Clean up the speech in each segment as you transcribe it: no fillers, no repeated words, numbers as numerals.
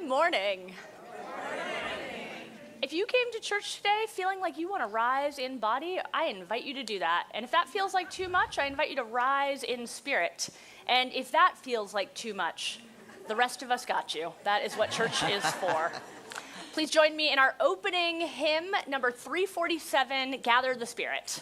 morning. If you came to church today feeling like you want to rise in body, I invite you to do that. And if that feels like too much, I invite you to rise in spirit. And if that feels like too much, the rest of us got you. That is what church is for. Please join me in our opening hymn, number 347, Gather the Spirit.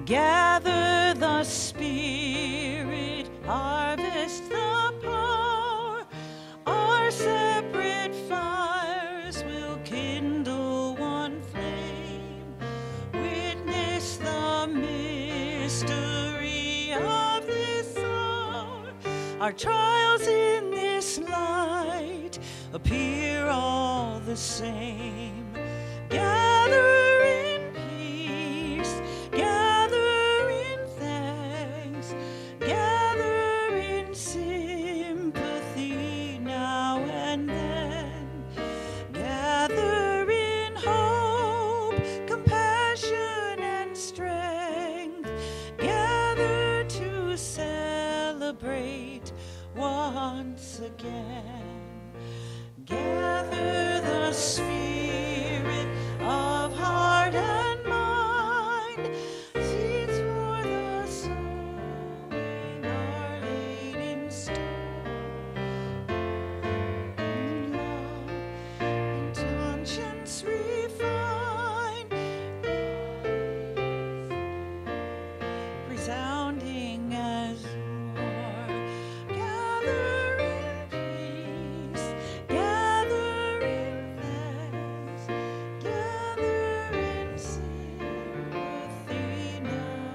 Gather the Spirit, harvest the power. Our separate fires will kindle one flame. Witness the mystery of this hour. Our trials in this light appear all the same. Gather in peace, gather in thanks, gather in sympathy now and then, gather in hope, compassion and strength, gather to celebrate once again. Gather the Spirit of heart and mind, seeds for the sowing are laid in store. In love and conscience refined, resounding as roar. Gather in peace, gather in thanks, gather in sympathy now,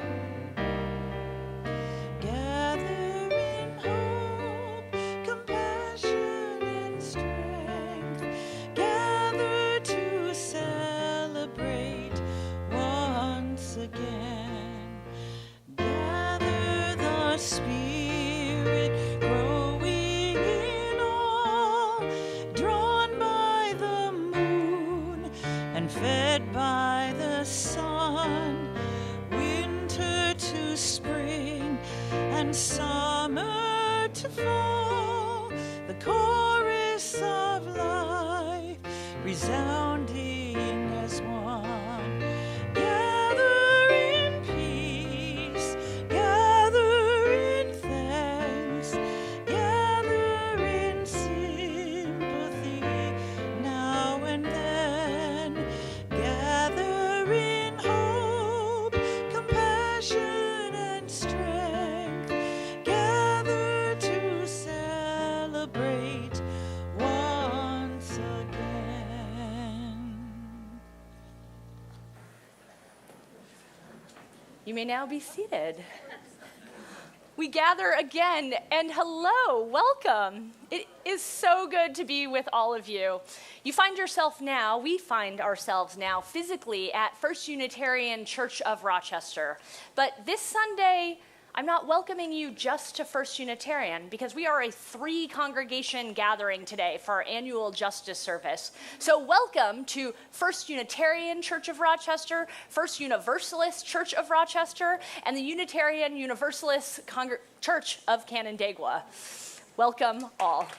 gather in hope, compassion and strength, gather to celebrate once again. Gather the Spirit, growing in all, drawn by the moon and fed by the sun, winter to spring and summer to fall, the chorus of life resounding as one. Gather in peace, gather in thanks, gather in sympathy now and then, gather in hope, compassion and strength, gather to celebrate once again. You may now be seated. We gather again, and hello, welcome. It is so good to be with all of you. We find ourselves now physically at First Unitarian Church of Rochester. But this Sunday, I'm not welcoming you just to First Unitarian because we are a 3-congregation gathering today for our annual justice service. So welcome to First Unitarian Church of Rochester, First Universalist Church of Rochester, and the Unitarian Universalist Church of Canandaigua. Welcome all.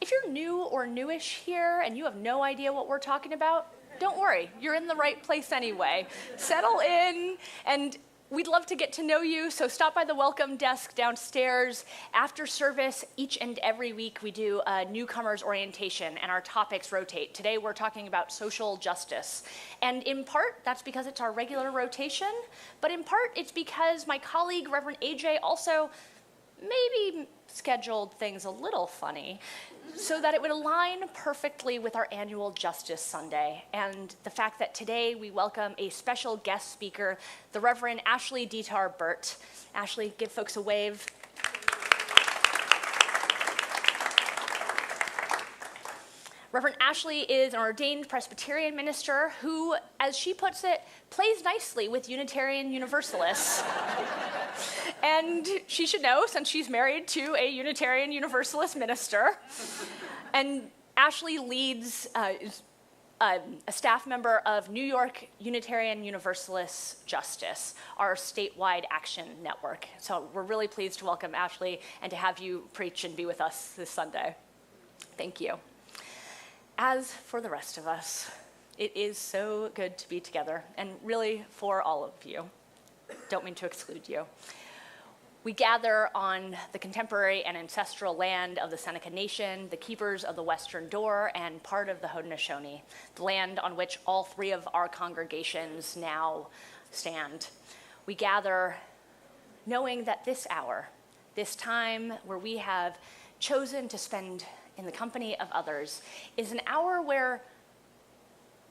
If you're new or newish here and you have no idea what we're talking about, don't worry, you're in the right place anyway. Settle in, and we'd love to get to know you, so stop by the welcome desk downstairs. After service, each and every week, we do a newcomers orientation, and our topics rotate. Today, we're talking about social justice. And in part, that's because it's our regular rotation, but in part, it's because my colleague, Reverend AJ, also maybe scheduled things a little funny so that it would align perfectly with our annual Justice Sunday and the fact that today we welcome a special guest speaker, the Reverend Ashley Dietar Burt. Ashley, give folks a wave. Reverend Ashley is an ordained Presbyterian minister who, as she puts it, plays nicely with Unitarian Universalists. And she should know, since she's married to a Unitarian Universalist minister. And Ashley leads a staff member of New York Unitarian Universalist Justice, our statewide action network. So we're really pleased to welcome Ashley and to have you preach and be with us this Sunday. Thank you. As for the rest of us, it is so good to be together, and really for all of you. Don't mean to exclude you. We gather on the contemporary and ancestral land of the Seneca Nation, the keepers of the Western Door, and part of the Haudenosaunee, the land on which all three of our congregations now stand. We gather knowing that this hour, this time where we have chosen to spend in the company of others, is an hour where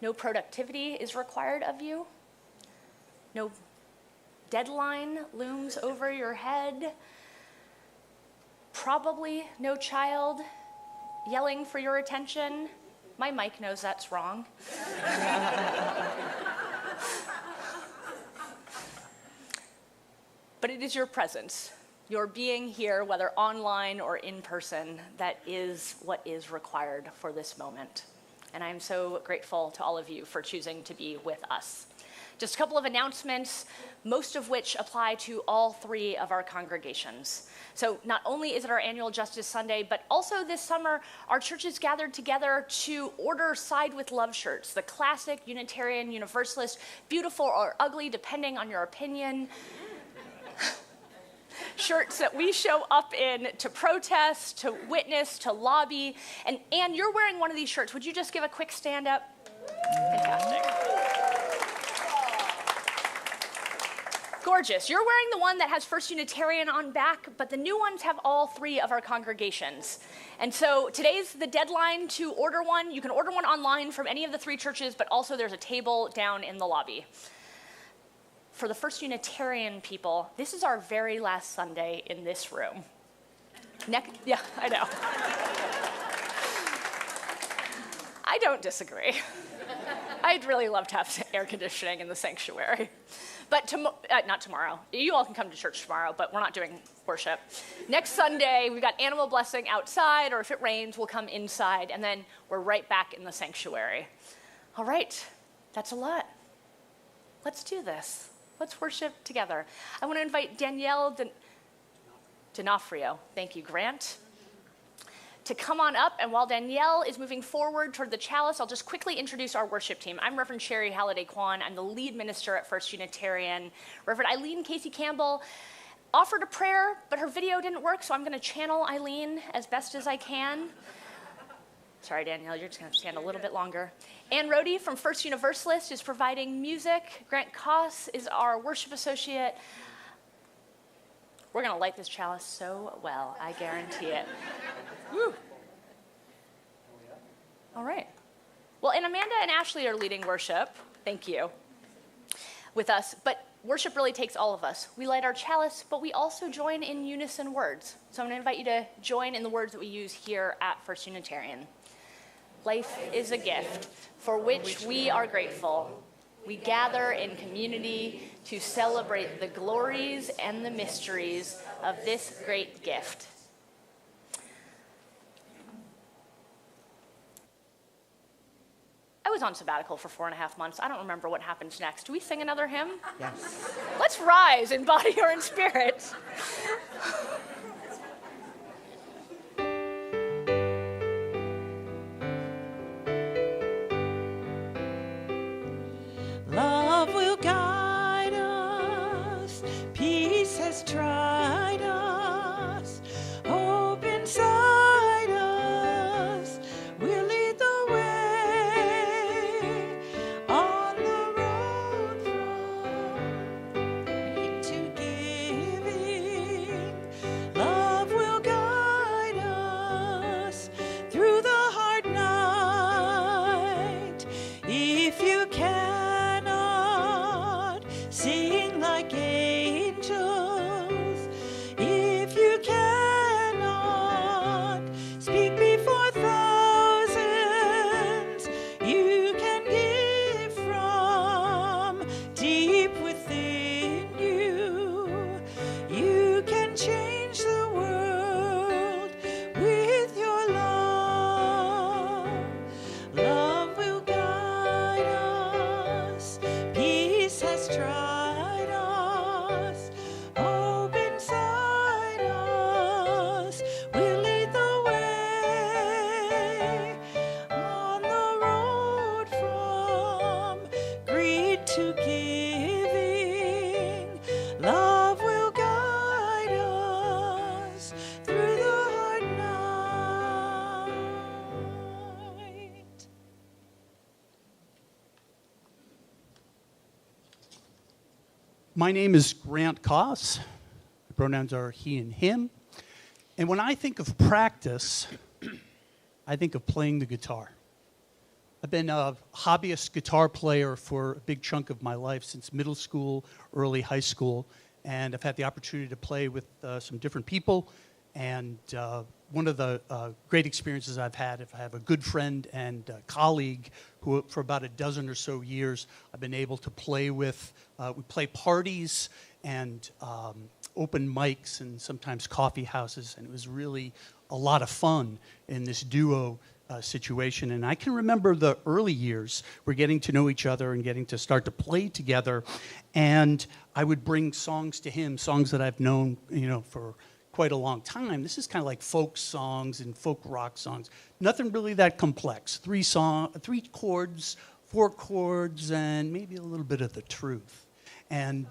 no productivity is required of you, no deadline looms over your head, probably no child yelling for your attention. My mic knows that's wrong. But it is your presence, your being here, whether online or in person, that is what is required for this moment. And I'm so grateful to all of you for choosing to be with us. Just a couple of announcements, most of which apply to all three of our congregations. So not only is it our annual Justice Sunday, but also this summer, our churches gathered together to order Side with Love shirts, the classic Unitarian Universalist, beautiful or ugly, depending on your opinion, shirts that we show up in to protest, to witness, to lobby. And Anne, you're wearing one of these shirts. Would you just give a quick stand up? Fantastic. Gorgeous. You're wearing the one that has First Unitarian on back, but the new ones have all three of our congregations. And so today's the deadline to order one. You can order one online from any of the three churches, but also there's a table down in the lobby. For the First Unitarian people, this is our very last Sunday in this room. Yeah, I know. I don't disagree. I'd really love to have air conditioning in the sanctuary. But not tomorrow. You all can come to church tomorrow, but we're not doing worship. Next Sunday, we've got animal blessing outside, or if it rains, we'll come inside, and then we're right back in the sanctuary. All right, that's a lot. Let's do this. Let's worship together. I want to invite Danielle D'Onofrio. Thank you, Grant. To come on up, and while Danielle is moving forward toward the chalice, I'll just quickly introduce our worship team. I'm Reverend Sherry Halliday-Kwan. I'm the lead minister at First Unitarian. Reverend Eileen Casey Campbell offered a prayer, but her video didn't work, so I'm going to channel Eileen as best as I can. Sorry, Danielle, you're just going to stand a little bit longer. Ann Rohde from First Universalist is providing music. Grant Koss is our worship associate. We're going to light this chalice so well, I guarantee it. Woo. All right. Well, and Amanda and Ashley are leading worship. Thank you. With us. But worship really takes all of us. We light our chalice, but we also join in unison words. So I'm going to invite you to join in the words that we use here at First Unitarian. Life is a gift for which we are grateful. We gather in community to celebrate the glories and the mysteries of this great gift. I was on sabbatical for 4.5 months. I don't remember what happens next. Do we sing another hymn? Yes. Let's rise in body or in spirit. Love will guide us, peace has tried us, hope inside us will lead the way on the road from hate to giving, My name is Grant Koss. My pronouns are he and him. And when I think of practice, I think of playing the guitar. I've been a hobbyist guitar player for a big chunk of my life, since middle school, early high school, and I've had the opportunity to play with some different people. And one of the great experiences I've had, if I have a good friend and colleague who, for about a dozen or so years, I've been able to play with. We play parties and open mics and sometimes coffee houses, and it was really a lot of fun in this duo situation. And I can remember the early years. We're getting to know each other and getting to start to play together. And I would bring songs to him, songs that I've known, for quite a long time. This is kind of like folk songs and folk rock songs. Nothing really that complex. 3 chords, 4 chords, and maybe a little bit of the truth. And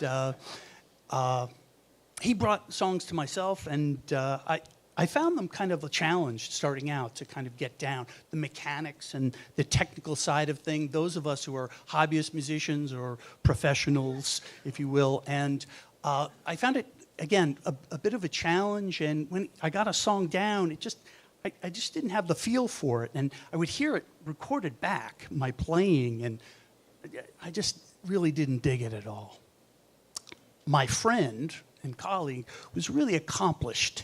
he brought songs to myself, and I found them kind of a challenge starting out to kind of get down the mechanics and the technical side of things, those of us who are hobbyist musicians or professionals, if you will. And I found it, again, a bit of a challenge. And when I got a song down, I just didn't have the feel for it. And I would hear it recorded back, my playing, and I just really didn't dig it at all. My friend and colleague was really accomplished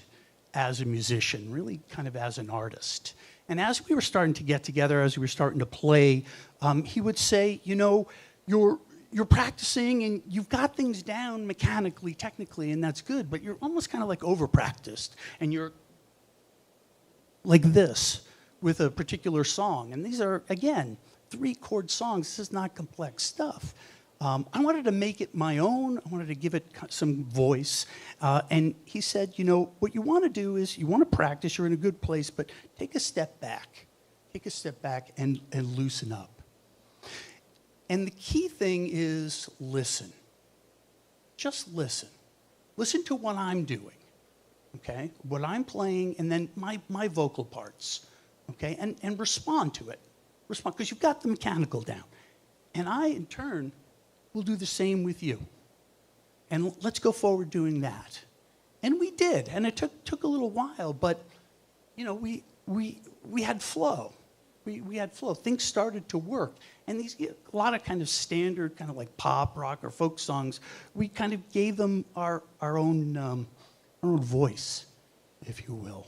as a musician, really kind of as an artist. And as we were starting to get together, as we were starting to play, he would say, you're practicing and you've got things down mechanically, technically, and that's good, but you're almost kind of like over-practiced, and you're like this with a particular song. And these are, again, 3-chord songs. This is not complex stuff. I wanted to make it my own. I wanted to give it some voice. And he said, what you want to do is you want to practice. You're in a good place, but take a step back. Take a step back and loosen up. And the key thing is listen. Just listen. Listen to what I'm doing, okay? What I'm playing, and then my vocal parts, okay? And respond to it. Respond, because you've got the mechanical down. And I, in turn, will do the same with you. And let's go forward doing that. And we did, and it took a little while, but we had flow. We had flow. Things started to work. And a lot of kind of standard, kind of like pop, rock, or folk songs, we kind of gave them our own voice, if you will.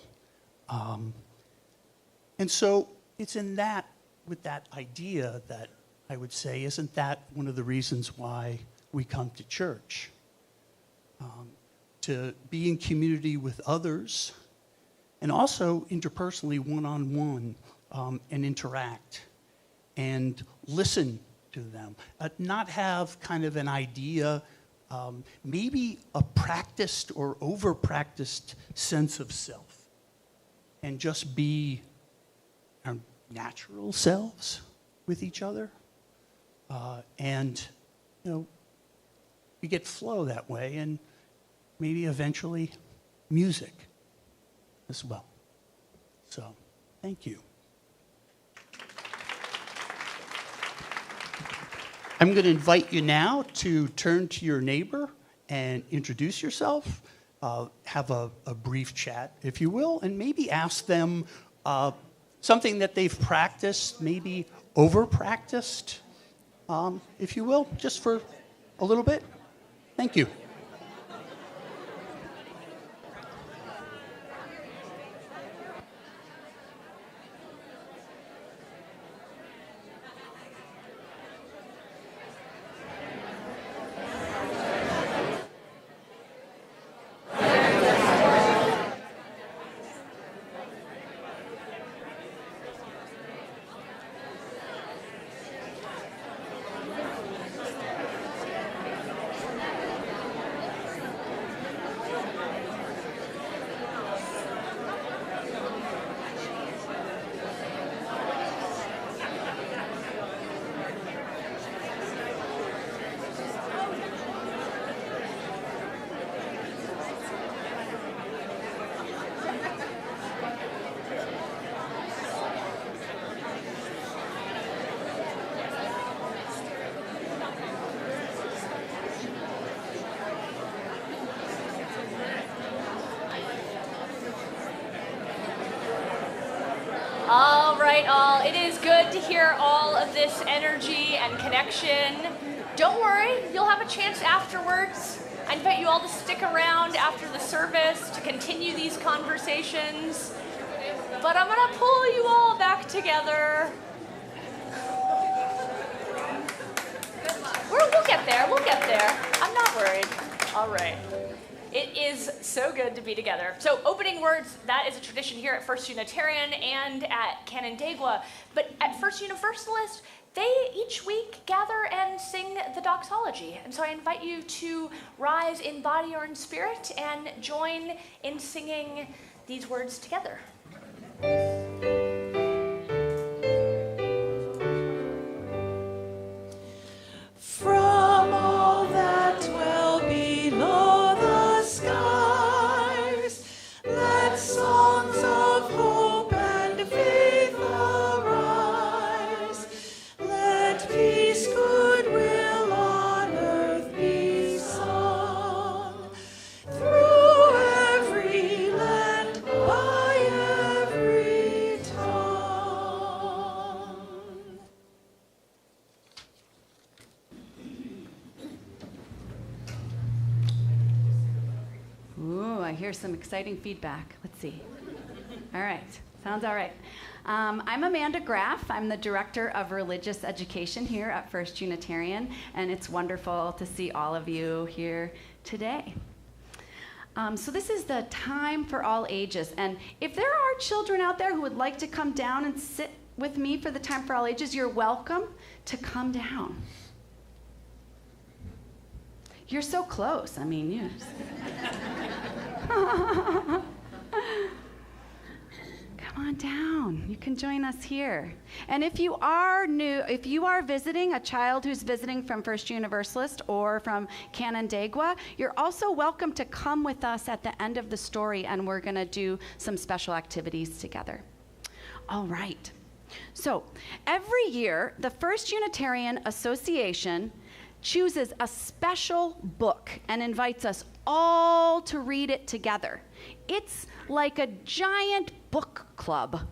And so it's with that idea that I would say, isn't that one of the reasons why we come to church? To be in community with others, and also interpersonally, one-on-one, and interact, and listen to them. Not have kind of an idea, maybe a practiced or over-practiced sense of self, and just be our natural selves with each other. And you get flow that way, and maybe eventually music as well. So, thank you. I'm going to invite you now to turn to your neighbor and introduce yourself, have a brief chat, if you will, and maybe ask them something that they've practiced, maybe over-practiced, if you will, just for a little bit. Thank you. right, all. It is good to hear all of this energy and connection. Don't worry, you'll have a chance afterwards. I invite you all to stick around after the service to continue these conversations. But I'm gonna pull you all back together. We'll get there, we'll get there. I'm not worried. All right. It is so good to be together. So opening words, that is a tradition here at First Unitarian and at Canandaigua. But at First Universalist, they each week gather and sing the doxology. And so I invite you to rise in body or in spirit and join in singing these words together. From all that dwell below the skies, let songs of hope and faith arise. Let peace, goodwill on earth be sung, through every land, by every tongue. Ooh, I hear some exciting feedback. Let's see. All right, sounds all right. I'm Amanda Graff. I'm the Director of Religious Education here at First Unitarian, and it's wonderful to see all of you here today. So this is the time for all ages, and if there are children out there who would like to come down and sit with me for the time for all ages, you're welcome to come down. You're so close. I mean, you. Come on down. You can join us here. And if you are visiting, a child who's visiting from First Universalist or from Canandaigua, you're also welcome to come with us at the end of the story, and we're going to do some special activities together. All right. So every year, the First Unitarian Association chooses a special book and invites us all to read it together. It's like a giant book club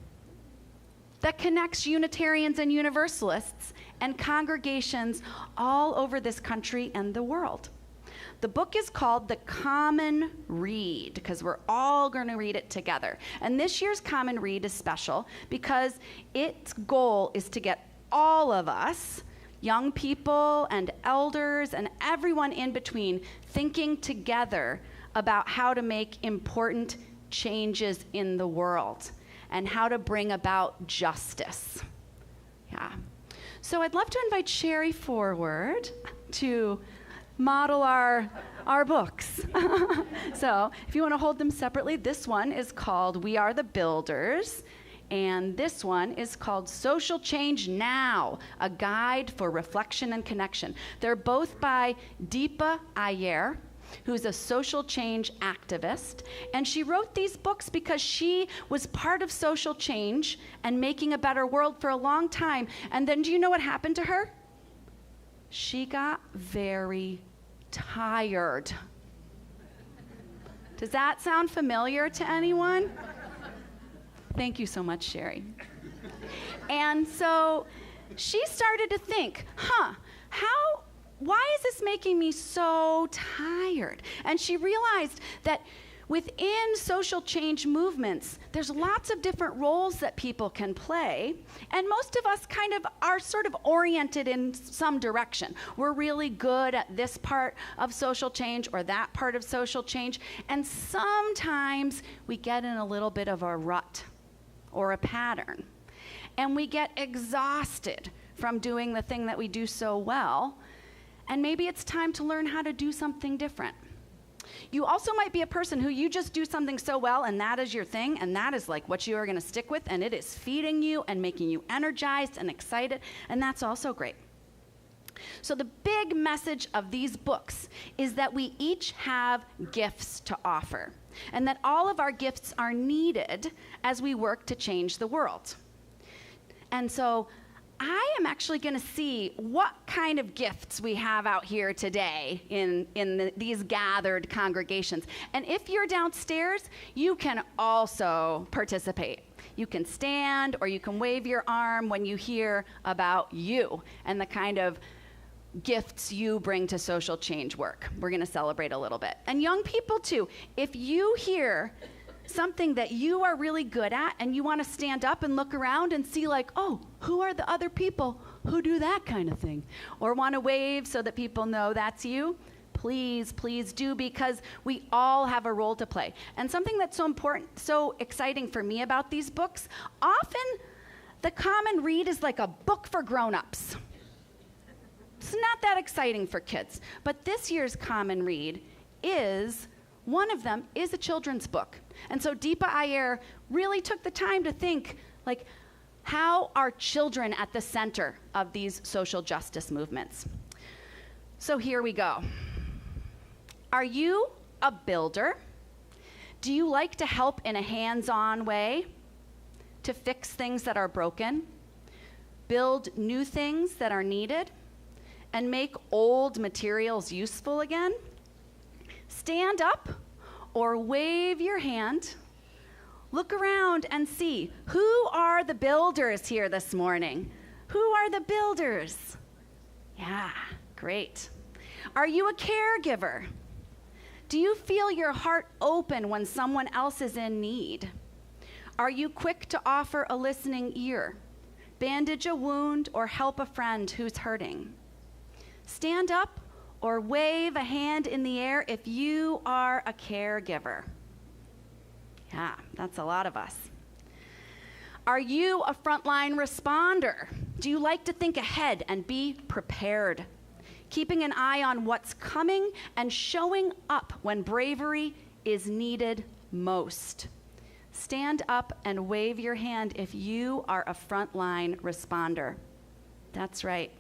that connects Unitarians and Universalists and congregations all over this country and the world. The book is called The Common Read, because we're all going to read it together. And this year's Common Read is special because its goal is to get all of us, young people and elders and everyone in between, thinking together about how to make important changes in the world and how to bring about justice. Yeah. So I'd love to invite Sherry forward to model our books. So if you want to hold them separately, this one is called We Are the Builders, and this one is called Social Change Now, a Guide for Reflection and Connection. They're both by Deepa Iyer, who's a social change activist. And she wrote these books because she was part of social change and making a better world for a long time. And then do you know what happened to her? She got very tired. Does that sound familiar to anyone? Thank you so much, Sherry. And so she started to think, why is this making me so tired? And she realized that within social change movements, there's lots of different roles that people can play, and most of us kind of are sort of oriented in some direction. We're really good at this part of social change or that part of social change, and sometimes we get in a little bit of a rut or a pattern, and we get exhausted from doing the thing that we do so well, and maybe it's time to learn how to do something different. You also might be a person who you just do something so well, and that is your thing, and that is like what you are going to stick with, and it is feeding you and making you energized and excited, and that's also great. So the big message of these books is that we each have gifts to offer, and that all of our gifts are needed as we work to change the world. And so I am actually going to see what kind of gifts we have out here today in these gathered congregations. And if you're downstairs, you can also participate. You can stand or you can wave your arm when you hear about you and the kind of gifts you bring to social change work. We're going to celebrate a little bit. And young people too, if you hear something that you are really good at and you want to stand up and look around and see like, oh, who are the other people who do that kind of thing? Or want to wave so that people know that's you, please do, because we all have a role to play. And something that's so important, so exciting for me about these books, often the common read is like a book for grown-ups. It's not that exciting for kids. But this year's common read is, one of them is a children's book. And so Deepa Iyer really took the time to think, like, how are children at the center of these social justice movements? So here we go. Are you a builder? Do you like to help in a hands-on way to fix things that are broken, build new things that are needed, and make old materials useful again? Stand up or wave your hand. Look around and see, who are the builders here this morning? Who are the builders? Yeah, great. Are you a caregiver? Do you feel your heart open when someone else is in need? Are you quick to offer a listening ear, bandage a wound, or help a friend who's hurting? Stand up or wave a hand in the air if you are a caregiver. Yeah, that's a lot of us. Are you a frontline responder? Do you like to think ahead and be prepared, keeping an eye on what's coming and showing up when bravery is needed most? Stand up and wave your hand if you are a frontline responder. That's right.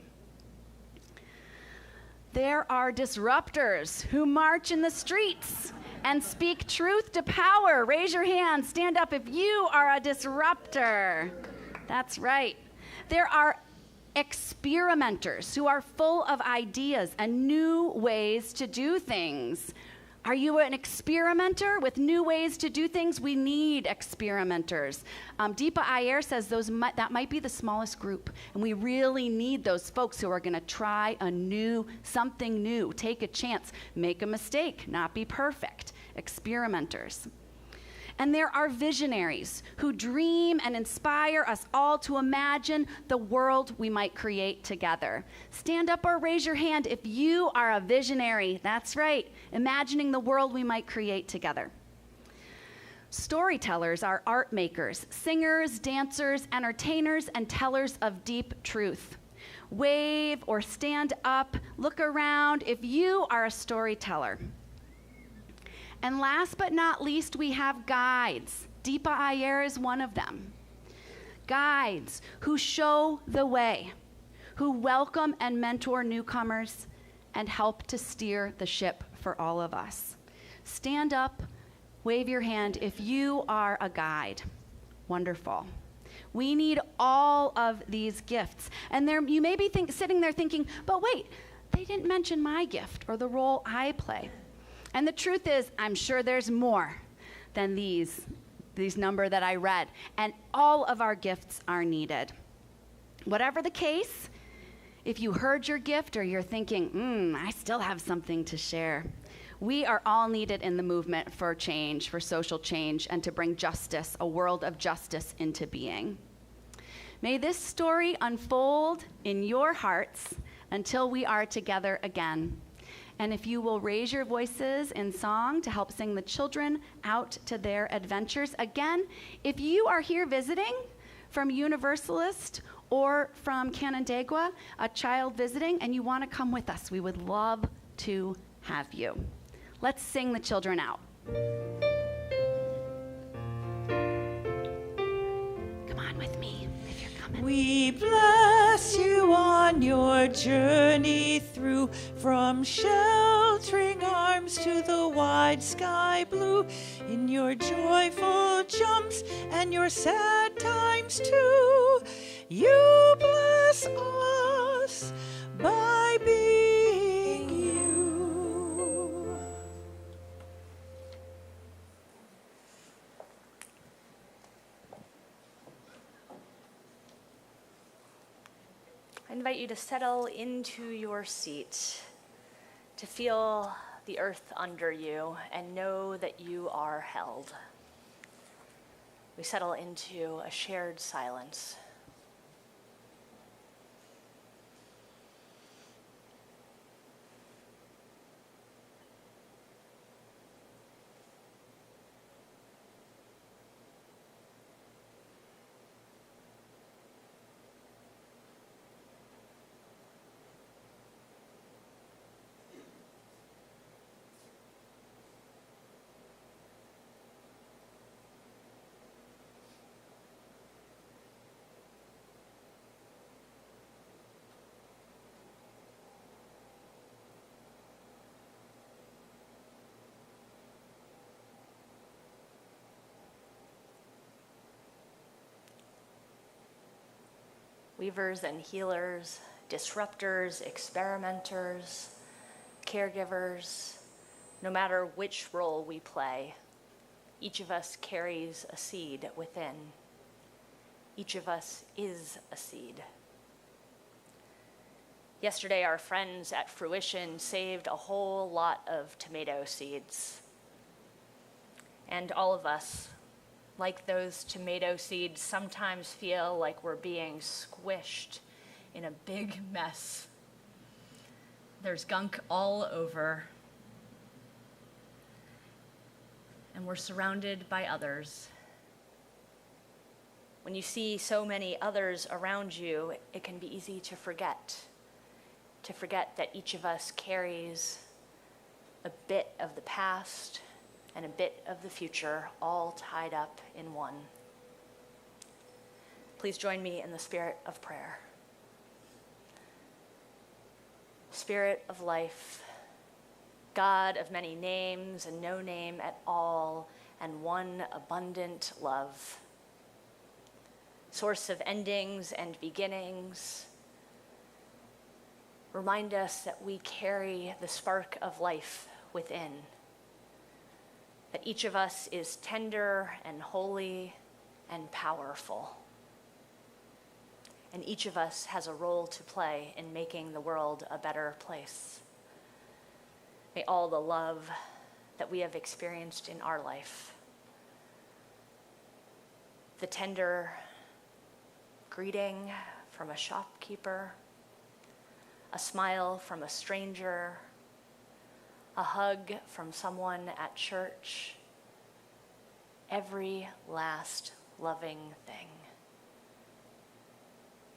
There are disruptors who march in the streets and speak truth to power. Raise your hand, stand up if you are a disruptor. That's right. There are experimenters who are full of ideas and new ways to do things. Are you an experimenter with new ways to do things? We need experimenters. Deepa Iyer says that might be the smallest group, and we really need those folks who are going to try something new, take a chance, make a mistake, not be perfect. Experimenters. And there are visionaries who dream and inspire us all to imagine the world we might create together. Stand up or raise your hand if you are a visionary. That's right, imagining the world we might create together. Storytellers are art makers, singers, dancers, entertainers, and tellers of deep truth. Wave or stand up, look around if you are a storyteller. And last but not least, we have guides. Deepa Iyer is one of them. Guides who show the way, who welcome and mentor newcomers, and help to steer the ship for all of us. Stand up, wave your hand if you are a guide. Wonderful. We need all of these gifts. And you may be sitting there thinking, but wait, they didn't mention my gift or the role I play. And the truth is, I'm sure there's more than these number that I read. And all of our gifts are needed. Whatever the case, if you heard your gift or you're thinking, I still have something to share, we are all needed in the movement for change, for social change, and to bring justice, a world of justice, into being. May this story unfold in your hearts until we are together again. And if you will raise your voices in song to help sing the children out to their adventures. Again, if you are here visiting from Universalist or from Canandaigua, a child visiting, and you want to come with us, we would love to have you. Let's sing the children out. Come on with me if you're coming. We bless you on your journey through, from sheltering arms to the wide sky blue, in your joyful jumps and your sad times too. You bless us by being you. invite you to settle into your seat, to feel the earth under you and know that you are held. We settle into a shared silence. Weavers and healers, disruptors, experimenters, caregivers, no matter which role we play, each of us carries a seed within. Each of us is a seed. Yesterday, our friends at Fruition saved a whole lot of tomato seeds. And all of us, like those tomato seeds, sometimes feel like we're being squished in a big mess. There's gunk all over. And we're surrounded by others. When you see so many others around you, it can be easy to forget that each of us carries a bit of the past and a bit of the future, all tied up in one. Please join me in the spirit of prayer. Spirit of life, God of many names and no name at all, and one abundant love, source of endings and beginnings, remind us that we carry the spark of life within, that each of us is tender and holy and powerful. And each of us has a role to play in making the world a better place. May all the love that we have experienced in our life, the tender greeting from a shopkeeper, a smile from a stranger, a hug from someone at church, every last loving thing.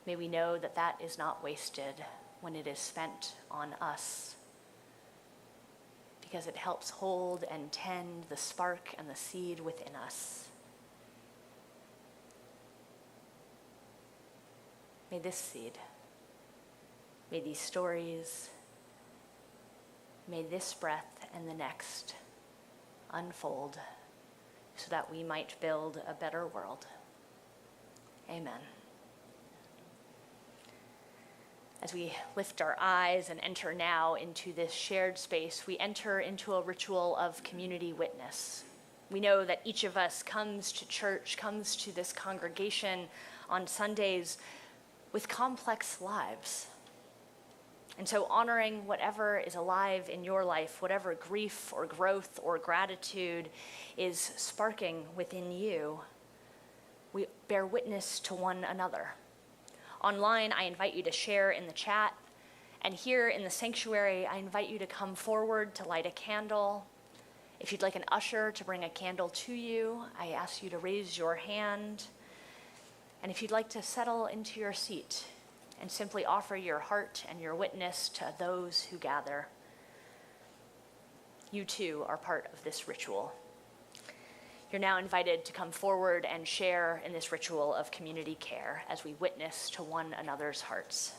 May we know that that is not wasted when it is spent on us, because it helps hold and tend the spark and the seed within us. May this seed, may these stories, may this breath and the next unfold so that we might build a better world. Amen. As we lift our eyes and enter now into this shared space, we enter into a ritual of community witness. We know that each of us comes to church, comes to this congregation on Sundays with complex lives. And so honoring whatever is alive in your life, whatever grief or growth or gratitude is sparking within you, we bear witness to one another. Online, I invite you to share in the chat. And here in the sanctuary, I invite you to come forward to light a candle. If you'd like an usher to bring a candle to you, I ask you to raise your hand. And if you'd like to settle into your seat and simply offer your heart and your witness to those who gather, you too are part of this ritual. You're now invited to come forward and share in this ritual of community care as we witness to one another's hearts.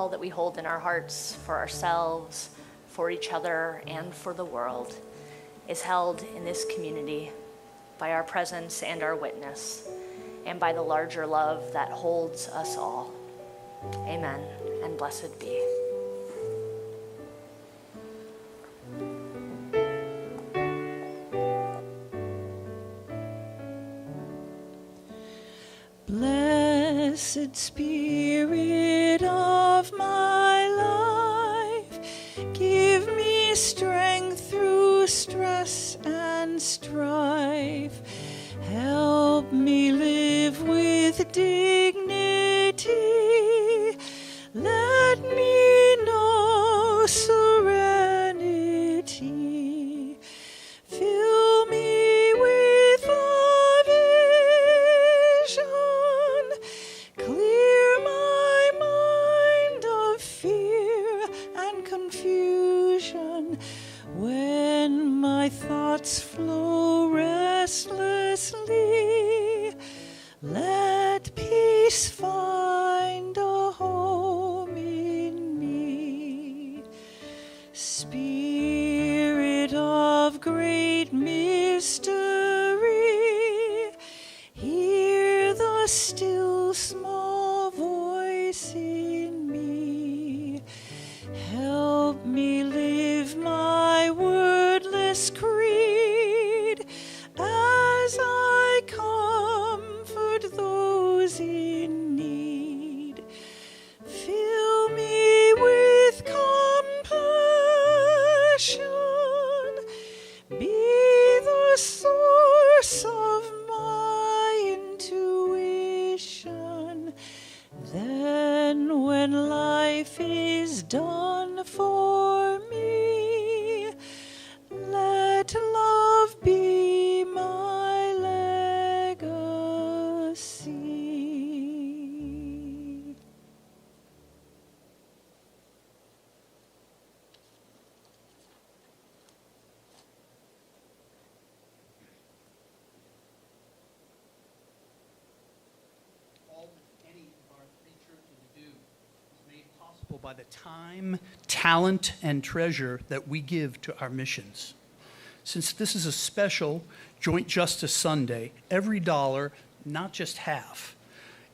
all that we hold in our hearts for ourselves, for each other, and for the world is held in this community by our presence and our witness, and by the larger love that holds us all. Amen, and blessed be. Blessed Spirit of my life, give me strength through stress and strife. Help me live with dignity. Let me know serenity. Fill me with a vision. Clear my mind of fear and confusion. When my thoughts flow restlessly, let peace find a home in me. Spirit of great mystery, hear the still small voice in me. Help me live my wordless creed as I comfort those in need. Fill me with compassion. Be the source of my intuition. Then when life is done for me, let love be my legacy. All that any of our three churches do is made possible by the time, talent, and treasure that we give to our missions. Since this is a special Joint Justice Sunday, every dollar, not just half,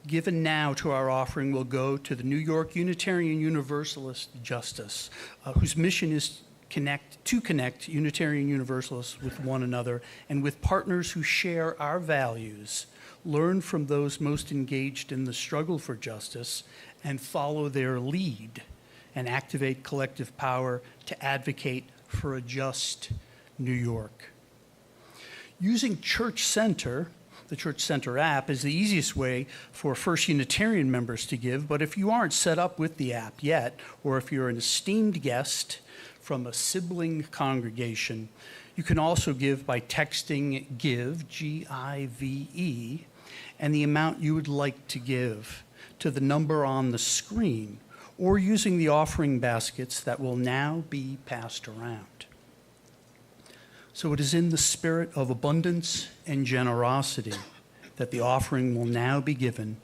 given now to our offering will go to the New York Unitarian Universalist Justice, whose mission is to connect Unitarian Universalists with one another and with partners who share our values, learn from those most engaged in the struggle for justice, and follow their lead, and activate collective power to advocate for a just New York. Using Church Center, the Church Center app, is the easiest way for First Unitarian members to give, but if you aren't set up with the app yet, or if you're an esteemed guest from a sibling congregation, you can also give by texting GIVE, G-I-V-E, and the amount you would like to give to the number on the screen, or using the offering baskets that will now be passed around. So it is in the spirit of abundance and generosity that the offering will now be given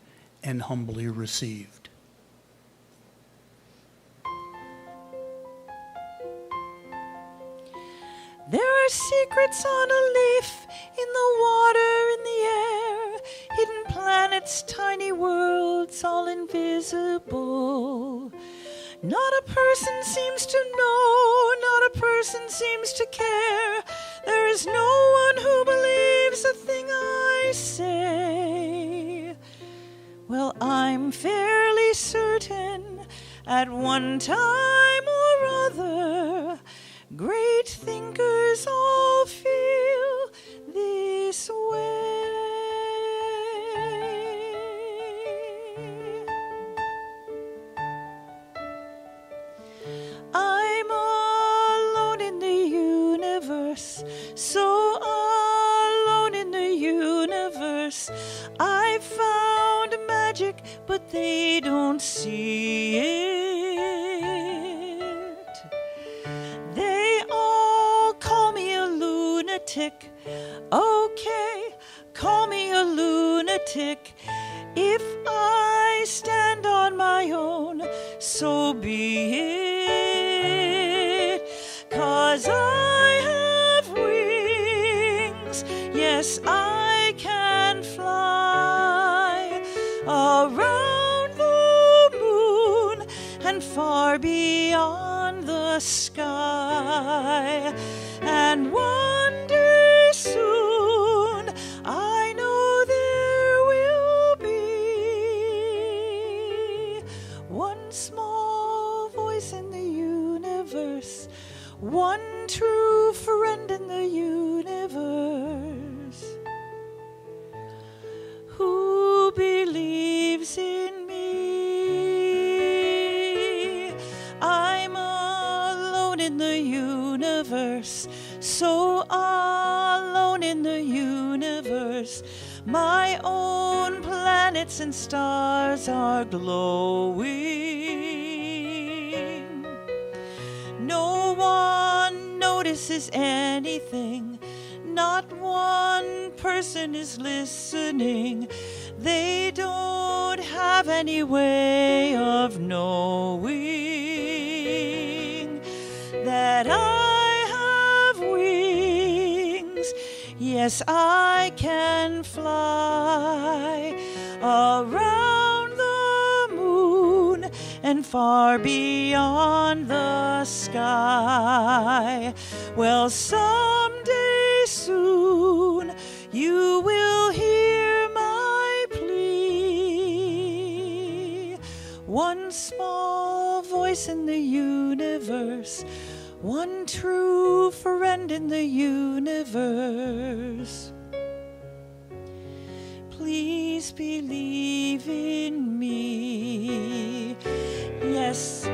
and humbly received. There are secrets on a leaf, in the water, in the air, hidden planets, tiny worlds, all invisible. Not a person seems to know, not a person seems to care. There is no one who believes a thing I say. Well, I'm fairly certain at one time or other, great thinkers all feel this way. I'm alone in the universe, so alone in the universe. I've found magic, but they don't see it. They all call me a lunatic. Okay, call me a lunatic. If I stand on my own, so be it. 'Cause I have wings, yes, I can fly around the moon and far beyond the sky. And one day soon, I know there will be one small voice in the universe, one true friend in the universe, who believes in me. I'm alone in the universe, so alone in the universe. My own planets and stars are glowing. No one notices anything. Not one person is listening. They don't have any way of knowing that I have wings. Yes, I can fly around the moon and far beyond the sky. Well, someday soon you will hear my plea. One small voice in the universe, one true friend in the universe. Please believe in me. Yes,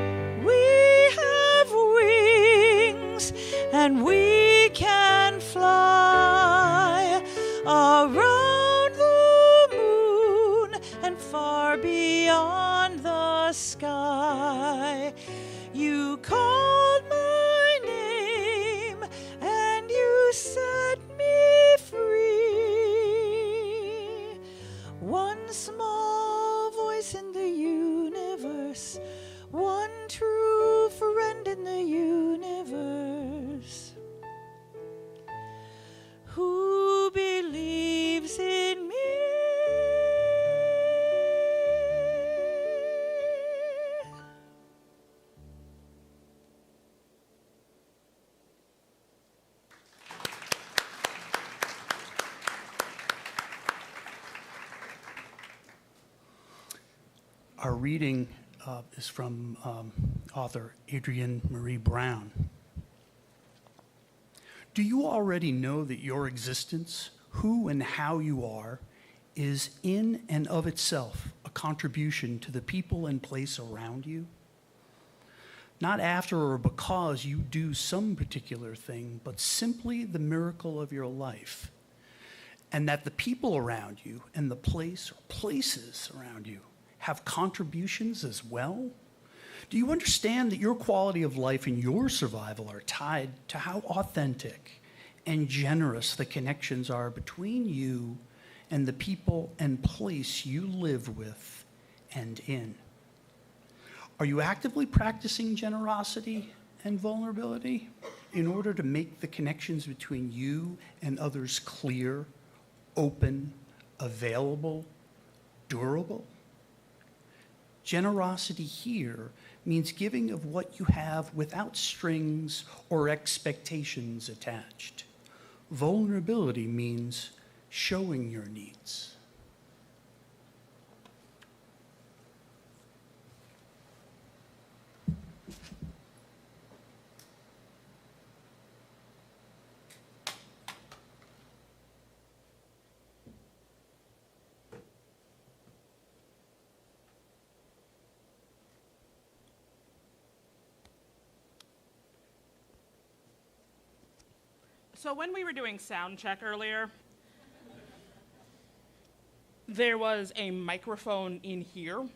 we have wings and we can fly around the moon and far beyond the sky. You called my name and you set me free. One small voice in the universe, one true friend in the universe, who believes in me. Our reading is from author Adrienne Marie Brown. Do you already know that your existence, who and how you are, is in and of itself a contribution to the people and place around you? Not after or because you do some particular thing, but simply the miracle of your life. And that the people around you and the place or places around you have contributions as well? Do you understand that your quality of life and your survival are tied to how authentic and generous the connections are between you and the people and place you live with and in? Are you actively practicing generosity and vulnerability in order to make the connections between you and others clear, open, available, durable? Generosity here means giving of what you have without strings or expectations attached. Vulnerability means showing your needs. So when we were doing sound check earlier, there was a microphone in here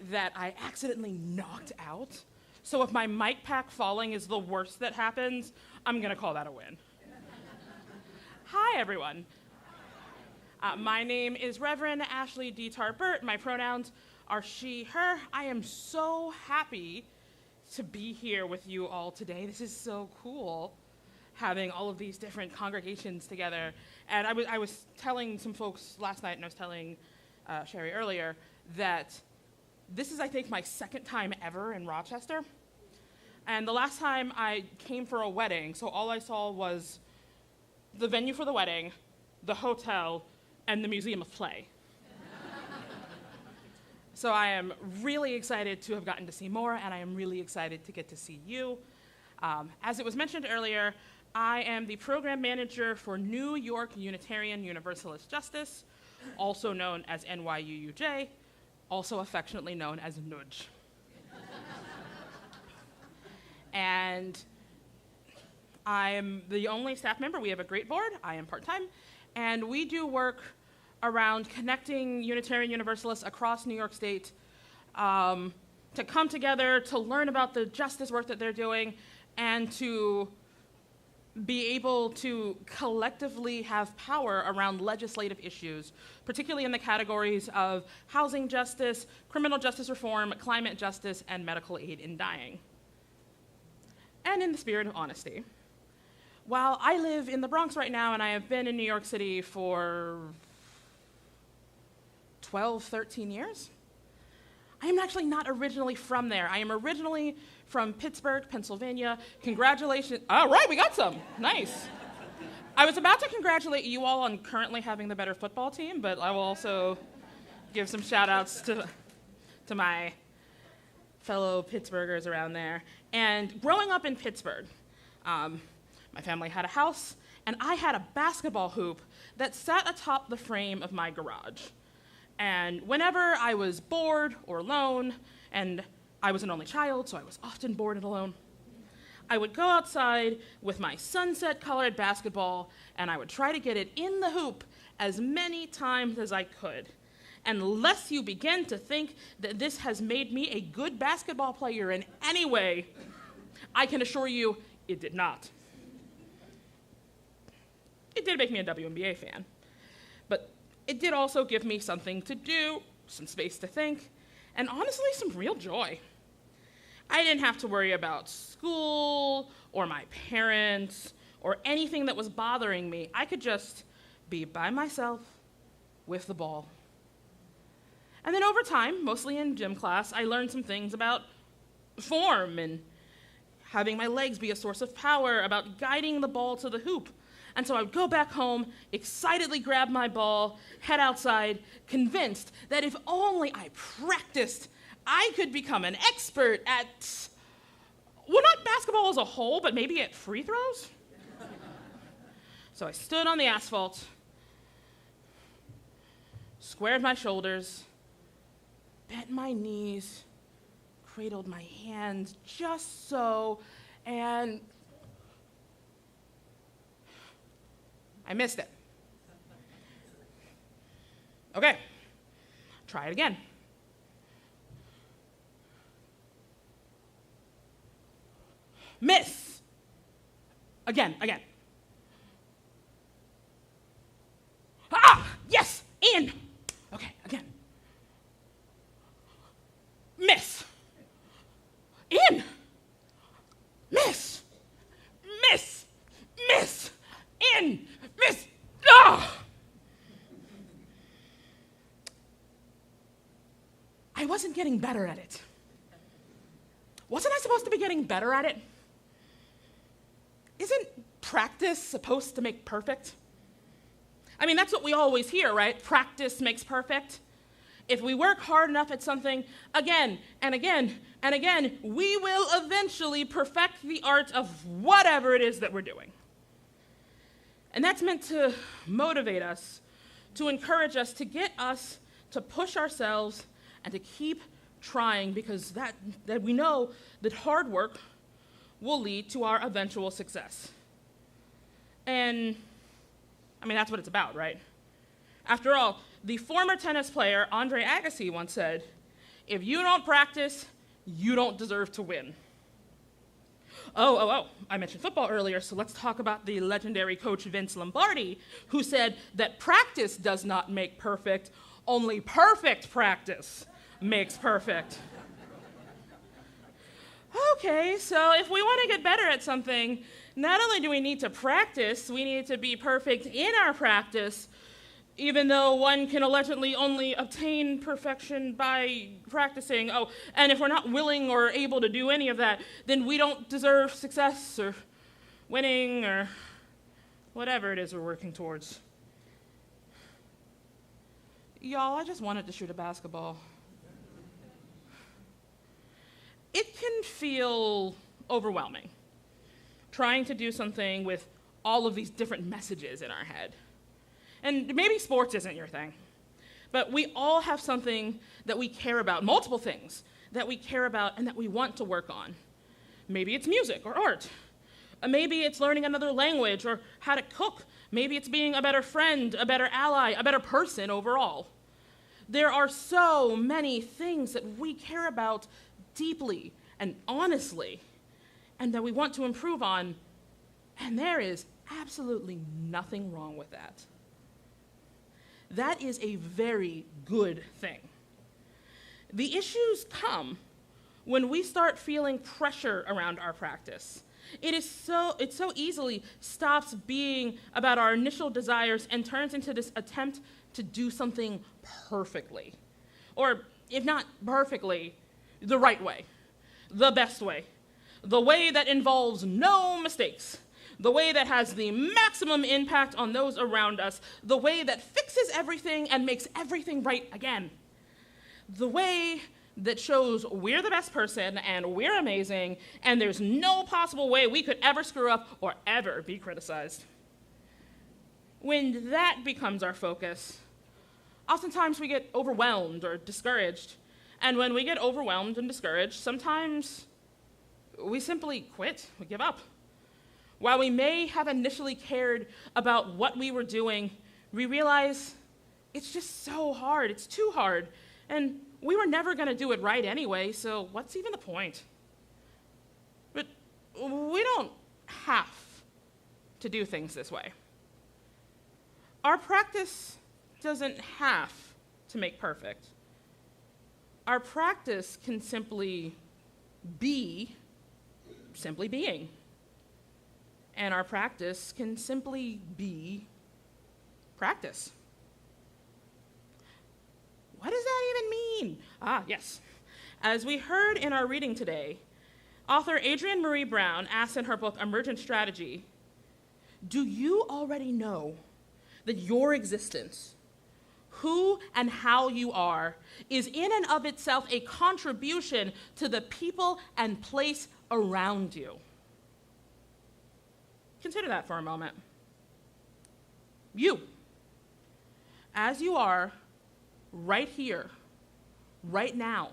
that I accidentally knocked out. So if my mic pack falling is the worst that happens, I'm gonna call that a win. Hi, everyone. My name is Reverend Ashley D. Tarpert. My pronouns are she, her. I am so happy to be here with you all today. This is so cool, having all of these different congregations together. And I was telling some folks last night, and I was telling Sherry earlier, that this is, I think, my second time ever in Rochester. And the last time I came for a wedding, so all I saw was the venue for the wedding, the hotel, and the Museum of Play. So I am really excited to have gotten to see more, and I am really excited to get to see you. As it was mentioned earlier, I am the program manager for New York Unitarian Universalist Justice, also known as NYUUJ, also affectionately known as NUJ. And I'm the only staff member. We have a great board. I am part-time. And we do work around connecting Unitarian Universalists across New York State to come together, to learn about the justice work that they're doing, and to be able to collectively have power around legislative issues, particularly in the categories of housing justice, criminal justice reform, climate justice, and medical aid in dying. And in the spirit of honesty, while I live in the Bronx right now, and I have been in New York City for 12, 13 years, I am actually not originally from there. I am originally from Pittsburgh, Pennsylvania. Congratulations. All right, we got some. Nice. I was about to congratulate you all on currently having the better football team, but I will also give some shout outs to my fellow Pittsburghers around there. And growing up in Pittsburgh, my family had a house, and I had a basketball hoop that sat atop the frame of my garage. And whenever I was bored or alone, and I was an only child, so I was often bored and alone, I would go outside with my sunset-colored basketball, and I would try to get it in the hoop as many times as I could. Unless you begin to think that this has made me a good basketball player in any way, I can assure you it did not. It did make me a WNBA fan, but it did also give me something to do, some space to think, and honestly, some real joy. I didn't have to worry about school or my parents or anything that was bothering me. I could just be by myself with the ball. And then over time, mostly in gym class, I learned some things about form and having my legs be a source of power, about guiding the ball to the hoop. And so I would go back home, excitedly grab my ball, head outside, convinced that if only I practiced, I could become an expert at, well, not basketball as a whole, but maybe at free throws. So I stood on the asphalt, squared my shoulders, bent my knees, cradled my hands just so, and I missed it. Okay, try it again. Miss. Again. Ah, yes, in. Okay, again. Miss. In. Miss. Miss. Miss. In. Miss. Ah! I wasn't getting better at it. Wasn't I supposed to be getting better at it? Isn't practice supposed to make perfect? I mean, that's what we always hear, right? Practice makes perfect. If we work hard enough at something again and again and again, we will eventually perfect the art of whatever it is that we're doing. And that's meant to motivate us, to encourage us, to get us to push ourselves and to keep trying, because that we know that hard work will lead to our eventual success. And, I mean, that's what it's about, right? After all, the former tennis player Andre Agassi once said, "If you don't practice, you don't deserve to win." Oh, I mentioned football earlier, so let's talk about the legendary coach Vince Lombardi, who said that practice does not make perfect, only perfect practice makes perfect. Okay, so if we want to get better at something, not only do we need to practice, we need to be perfect in our practice, even though one can allegedly only obtain perfection by practicing. Oh, and if we're not willing or able to do any of that, then we don't deserve success or winning or whatever it is we're working towards. Y'all, I just wanted to shoot a basketball. It can feel overwhelming trying to do something with all of these different messages in our head. And maybe sports isn't your thing, but we all have something that we care about, multiple things that we care about and that we want to work on. Maybe it's music or art. Maybe it's learning another language or how to cook. Maybe it's being a better friend, a better ally, a better person overall. There are so many things that we care about deeply and honestly and that we want to improve on, and there is absolutely nothing wrong with that. That is a very good thing. The issues come when we start feeling pressure around our practice. It so easily stops being about our initial desires and turns into this attempt to do something perfectly. Or if not perfectly, the right way, the best way, the way that involves no mistakes, the way that has the maximum impact on those around us, the way that fixes everything and makes everything right again, the way that shows we're the best person and we're amazing and there's no possible way we could ever screw up or ever be criticized. When that becomes our focus, oftentimes we get overwhelmed or discouraged. And when we get overwhelmed and discouraged, sometimes we simply quit, we give up. While we may have initially cared about what we were doing, we realize it's just so hard, it's too hard, and we were never going to do it right anyway, so what's even the point? But we don't have to do things this way. Our practice doesn't have to make perfect. Our practice can simply be simply being. And our practice can simply be practice. What does that even mean? Yes. As we heard in our reading today, author Adrienne Marie Brown asks in her book, Emergent Strategy, do you already know that your existence, who and how you are, is in and of itself a contribution to the people and place around you? Consider that for a moment. You, as you are, right here, right now,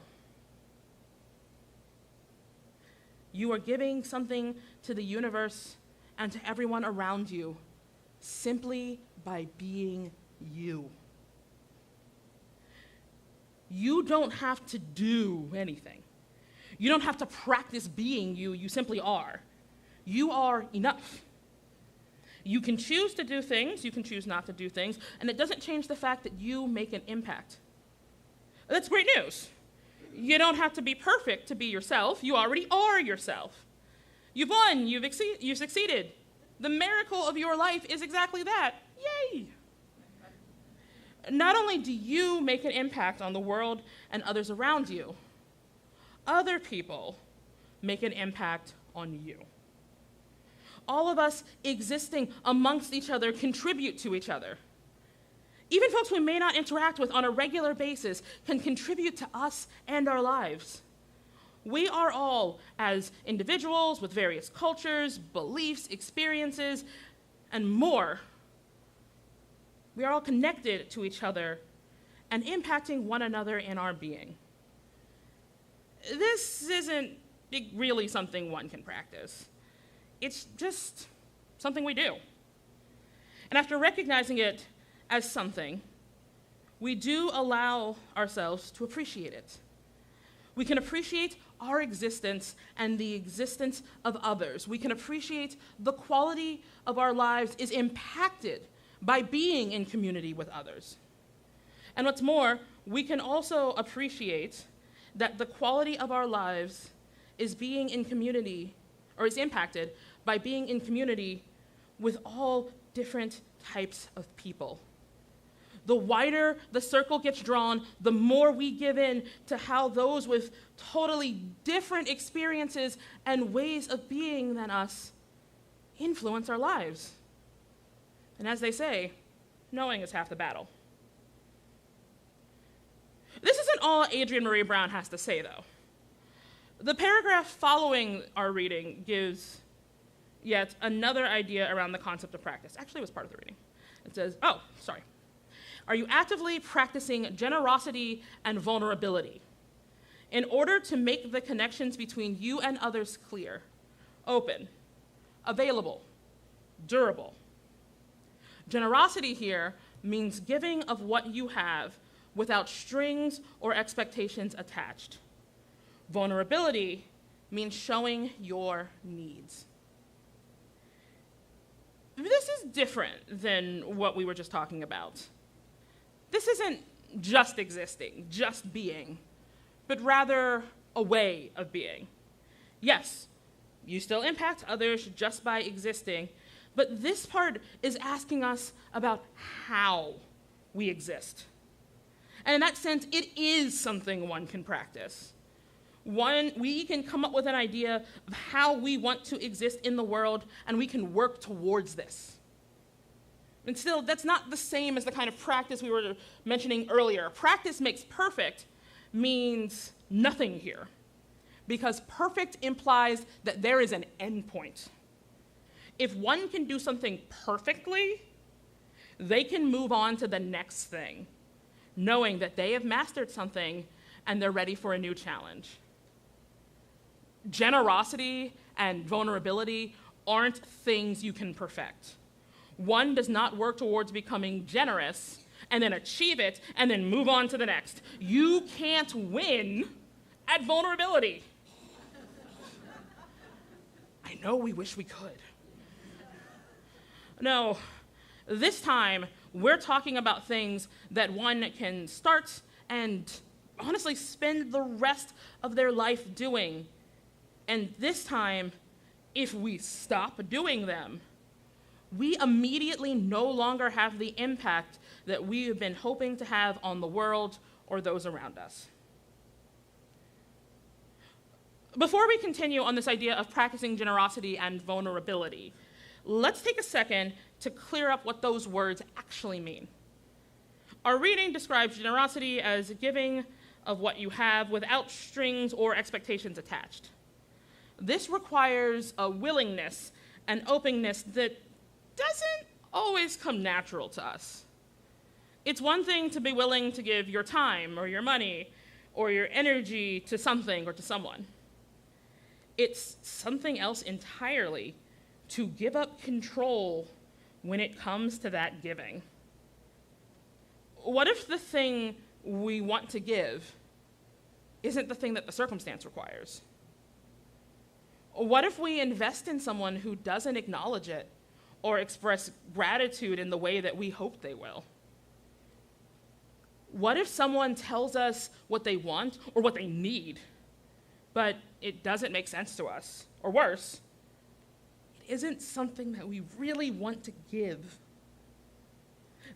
you are giving something to the universe and to everyone around you simply by being you. You don't have to do anything. You don't have to practice being you, you simply are. You are enough. You can choose to do things, you can choose not to do things, and it doesn't change the fact that you make an impact. That's great news. You don't have to be perfect to be yourself. You already are yourself. You've won, you've succeeded. The miracle of your life is exactly that. Yay! Not only do you make an impact on the world and others around you, other people make an impact on you. All of us existing amongst each other contribute to each other. Even folks we may not interact with on a regular basis can contribute to us and our lives. We are all, as individuals with various cultures, beliefs, experiences, and more, we are all connected to each other and impacting one another in our being. This isn't really something one can practice. It's just something we do. And after recognizing it as something, we do allow ourselves to appreciate it. We can appreciate our existence and the existence of others. We can appreciate the quality of our lives is impacted by being in community with others. And what's more, we can also appreciate that the quality of our lives is being in community, or is impacted by being in community with all different types of people. The wider the circle gets drawn, the more we give in to how those with totally different experiences and ways of being than us influence our lives. And as they say, knowing is half the battle. This isn't all Adrienne Marie Brown has to say, though. The paragraph following our reading gives yet another idea around the concept of practice. Actually, it was part of the reading. It says, are you actively practicing generosity and vulnerability in order to make the connections between you and others clear, open, available, durable? Generosity here means giving of what you have without strings or expectations attached. Vulnerability means showing your needs. This is different than what we were just talking about. This isn't just existing, just being, but rather a way of being. Yes, you still impact others just by existing, but this part is asking us about how we exist. And in that sense, it is something one can practice. We can come up with an idea of how we want to exist in the world, and we can work towards this. And still, that's not the same as the kind of practice we were mentioning earlier. Practice makes perfect means nothing here, because perfect implies that there is an endpoint. If one can do something perfectly, they can move on to the next thing, knowing that they have mastered something and they're ready for a new challenge. Generosity and vulnerability aren't things you can perfect. One does not work towards becoming generous and then achieve it and then move on to the next. You can't win at vulnerability. I know we wish we could. No, this time we're talking about things that one can start and honestly spend the rest of their life doing. And this time, if we stop doing them, we immediately no longer have the impact that we have been hoping to have on the world or those around us. Before we continue on this idea of practicing generosity and vulnerability, let's take a second to clear up what those words actually mean. Our reading describes generosity as giving of what you have without strings or expectations attached. This requires a willingness and openness that doesn't always come natural to us. It's one thing to be willing to give your time or your money or your energy to something or to someone. It's something else entirely to give up control when it comes to that giving. What if the thing we want to give isn't the thing that the circumstance requires? What if we invest in someone who doesn't acknowledge it or express gratitude in the way that we hope they will? What if someone tells us what they want or what they need, but it doesn't make sense to us? Or worse, it isn't something that we really want to give.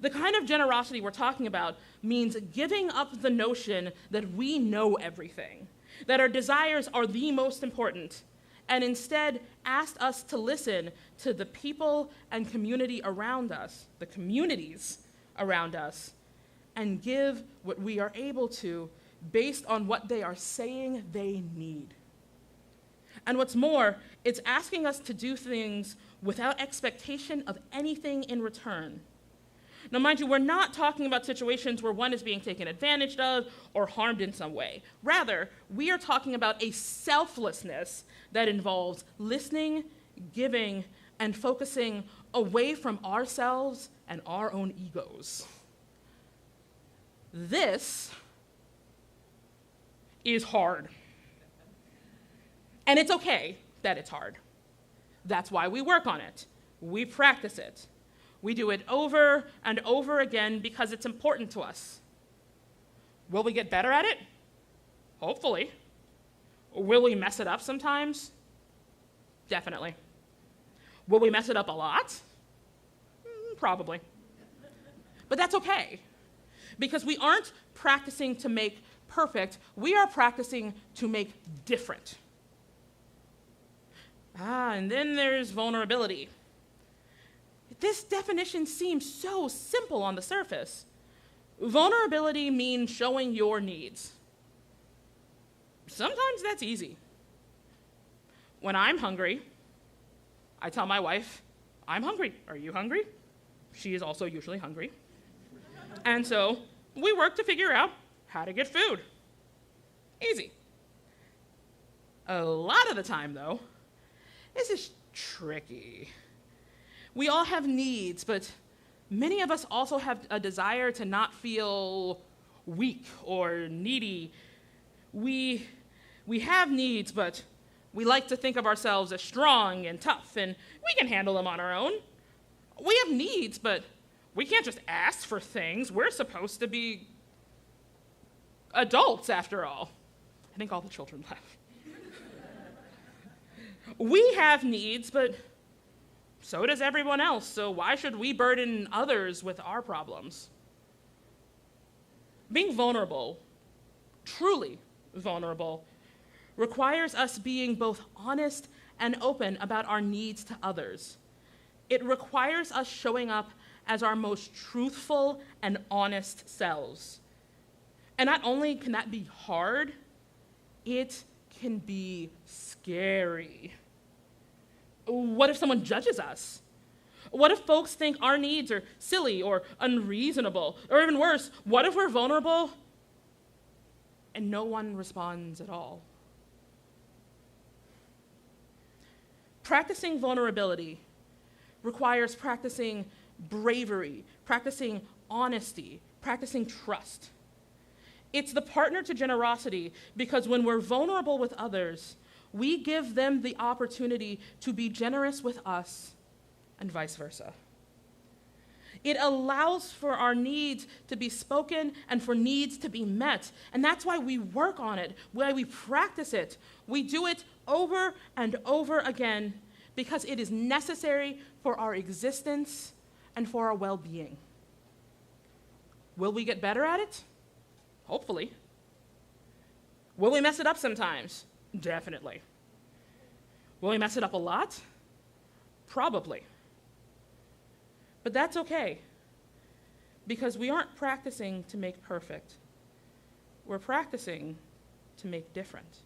The kind of generosity we're talking about means giving up the notion that we know everything, that our desires are the most important, and instead asked us to listen to the people and community around us, the communities around us, and give what we are able to based on what they are saying they need. And what's more, it's asking us to do things without expectation of anything in return. Now, mind you, we're not talking about situations where one is being taken advantage of or harmed in some way. Rather, we are talking about a selflessness that involves listening, giving, and focusing away from ourselves and our own egos. This is hard. And it's okay that it's hard. That's why we work on it. We practice it. We do it over and over again because it's important to us. Will we get better at it? Hopefully. Will we mess it up sometimes? Definitely. Will we mess it up a lot? Probably. But that's okay, because we aren't practicing to make perfect, we are practicing to make different. And then there's vulnerability. This definition seems so simple on the surface. Vulnerability means showing your needs. Sometimes that's easy. When I'm hungry, I tell my wife, I'm hungry. Are you hungry? She is also usually hungry. And so we work to figure out how to get food. Easy. A lot of the time, though, this is tricky. We all have needs, but many of us also have a desire to not feel weak or needy. We have needs, but we like to think of ourselves as strong and tough, and we can handle them on our own. We have needs, but we can't just ask for things. We're supposed to be adults, after all. I think all the children laugh. We have needs, but so does everyone else, so why should we burden others with our problems? Being vulnerable, truly vulnerable, requires us being both honest and open about our needs to others. It requires us showing up as our most truthful and honest selves. And not only can that be hard, it can be scary. What if someone judges us? What if folks think our needs are silly or unreasonable? Or even worse, what if we're vulnerable and no one responds at all? Practicing vulnerability requires practicing bravery, practicing honesty, practicing trust. It's the partner to generosity, because when we're vulnerable with others, we give them the opportunity to be generous with us, and vice versa. It allows for our needs to be spoken and for needs to be met. And that's why we work on it, why we practice it. We do it over and over again because it is necessary for our existence and for our well-being. Will we get better at it? Hopefully. Will we mess it up sometimes? Definitely. Will we mess it up a lot? Probably. But that's okay, because we aren't practicing to make perfect. We're practicing to make different.